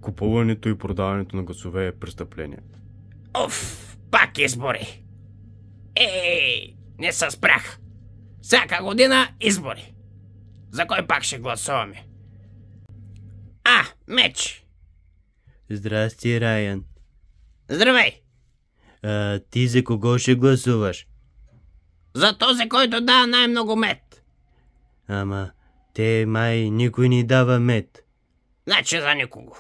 Купуването и продаването на гласове е престъпление. Уф, пак избори. Не се спрях. Всяка година избори. За кой пак ще гласуваме? Меч. Здрасти, Райан. Здравей. Ти за кого ще гласуваш? За този, който дава най-много мед. Ама, те май никой ни дава мед. Значи за никого.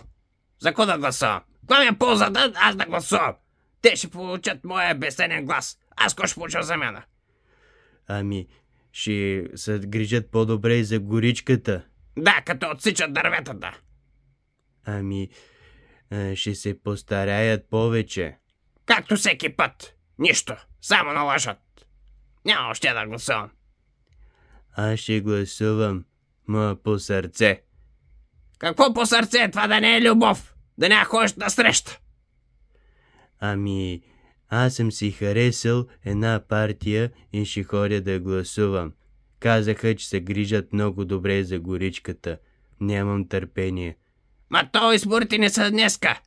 За кого да гласувам? Каква ми е ползата аз да гласувам? Те ще получат моя безценен глас. Аз кой ще получа замяна? Ами, ще се грижат по-добре и за горичката. Да, като отсичат дърветата. Ами, ще се постараят повече. Както всеки път. Нищо. Само налажат. Няма още да гласувам. Аз ще гласувам, по сърце. Какво по сърце? Това да не е любов. Да не ходиш на среща. Ами, аз съм си харесал една партия и ще ходя да гласувам. Казаха, че се грижат много добре за горичката. Нямам търпение. Ма то изборите не са днеска.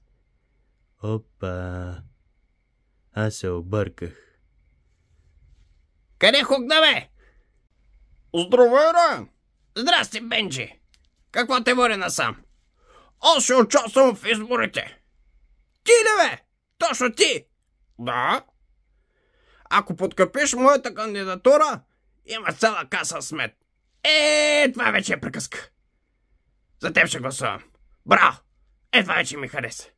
Опа. Аз се обърках. Къде хукна, бе? Здравей, Райан! Здрасти, Бенджи. Какво те води насам? Аз ще участвам в изборите. Ти ли, бе? Точно ти? Да. Ако подкрепиш моята кандидатура, има цяла каса с мед. Това вече е приказка. За теб ще гласувам. Браво! Това вече ми хареса.